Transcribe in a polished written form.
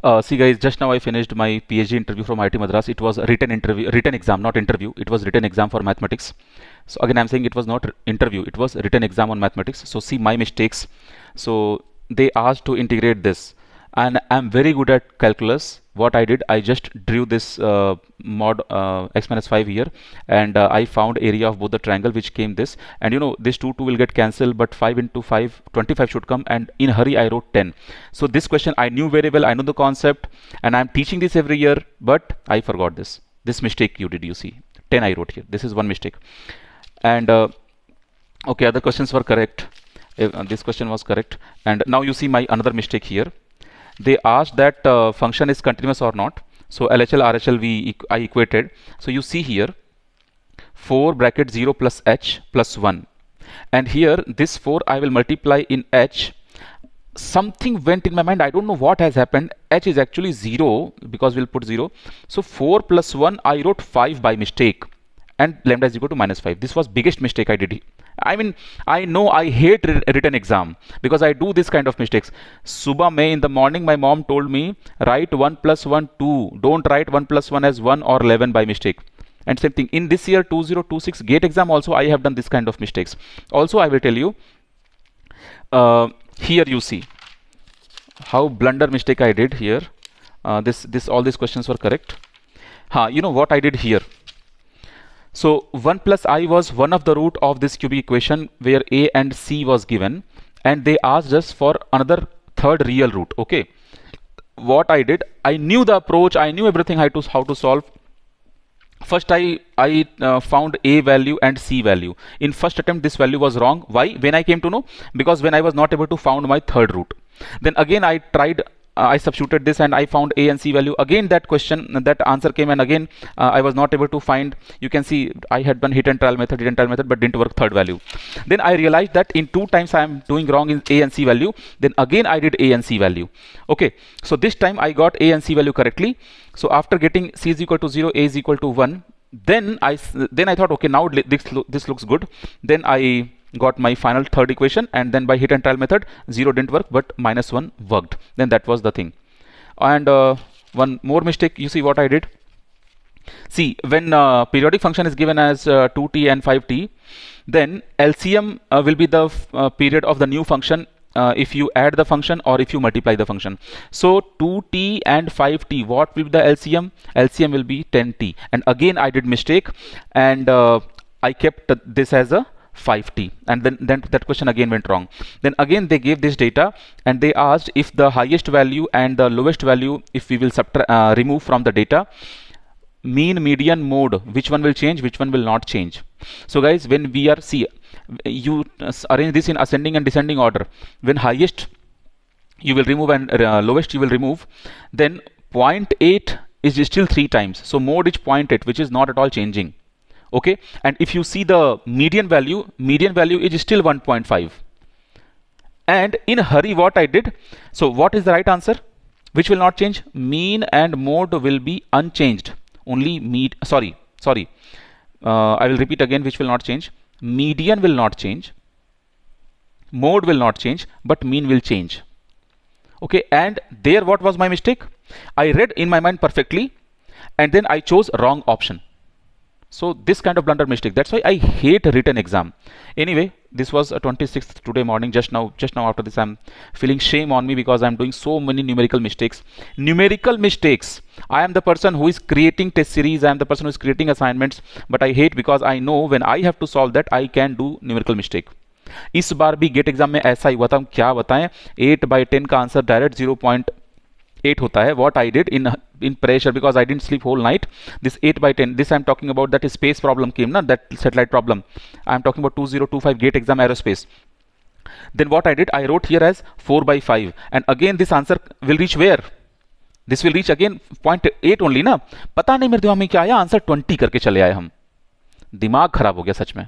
See guys, just now I finished my PhD interview from IIT Madras. It was a written interview, written exam, not interview. It was written exam for mathematics. So again, I'm saying it was not interview. It was written exam on mathematics. So see my mistakes. So they asked to integrate this, and I'm very good at calculus. What I did, I just drew this mod x minus 5 here, and I found area of both the triangle, which came this, and you know this 2 will get cancelled, but 5 into 5, 25 should come, and in hurry I wrote 10. So this question I knew very well, I know the concept, and I'm teaching this every year, but I forgot this mistake you see 10 I wrote here. This is one mistake. And okay, other questions were correct. This question was correct, and now you see my another mistake here. They asked that function is continuous or not. So LHL RHL I equated. So you see here 4 bracket 0 plus h plus 1, and here this 4 I will multiply in h. Something went in my mind, I don't know what has happened. H is actually 0 because we'll put 0. So 4 plus 1 I wrote 5 by mistake, and lambda is equal to minus 5. This was biggest mistake I did. I mean, I know I hate written exam because I do this kind of mistakes. Subah mein in the morning, my mom told me, write 1 plus 1, 2. Don't write 1 plus 1 as 1 or 11 by mistake. And same thing, in this year 2026 GATE exam also I have done this kind of mistakes. Also I will tell you, here you see how blunder mistake I did here. All these questions were correct. You know what I did here? So 1 plus I was one of the root of this cubic equation where a and c was given, and they asked us for another third real root. Okay, what I did, I knew the approach, I knew everything how to solve. First I found a value and c value. In first attempt this value was wrong. Why? When I came to know, because when I was not able to found my third root. Then again I tried, I substituted this and I found a and c value. Again that answer came, and again I was not able to find. You can see I had done hit and trial method, but didn't work third value. Then I realized that in 2 times I am doing wrong in a and c value. Then again I did a and c value. Okay, so this time I got a and c value correctly. So after getting c is equal to 0, a is equal to 1, then I thought, okay, now this looks good. Then I got my final third equation, and then by hit and trial method 0 didn't work, but minus 1 worked. Then that was the thing. And one more mistake, you see what I did. See, when periodic function is given as 2t and 5t, then LCM will be the period of the new function if you add the function or if you multiply the function. So 2t and 5t, what will be the LCM? LCM will be 10t. And again I did mistake, and I kept this as a 5t, and then that question again went wrong. Then again they gave this data, and they asked if the highest value and the lowest value, if we will remove from the data, mean, median, mode, which one will change, which one will not change. So guys, when we are, see, you arrange this in ascending and descending order. When highest you will remove and lowest you will remove, then 0.8 is still 3 times. So mode is 0.8, which is not at all changing. Okay, and if you see the median value is still 1.5. And in hurry what I did, so what is the right answer? Which will not change? Mean and mode will be unchanged. Only I will repeat again, which will not change. Median will not change, mode will not change, but mean will change. Okay, and there what was my mistake? I read in my mind perfectly, and then I chose wrong option. So this kind of blunder mistake, that's why I hate written exam. Anyway, this was 26th today morning. Just now after this I'm feeling shame on me because I'm doing so many numerical mistakes. I am the person who is creating test series, I am the person who is creating assignments, but I hate because I know when I have to solve that I can do numerical mistake. इस बार भी gate exam में ऐसा ही हुआ था. हम क्या बताएं, 8/10 का आंसर डायरेक्ट 0.8 होता है. What I did in pressure, because I didn't sleep whole night, this 8/10, this I'm talking about that space problem came, na, that satellite problem. I'm talking about 2025 GATE exam aerospace. Then what I did, I wrote here as 4/5, and again this answer will reach where? This will reach again 0.8 only ना. पता नहीं मेरे दिमाग में क्या आया, answer 20 करके चले आए हम. दिमाग खराब हो गया सच में.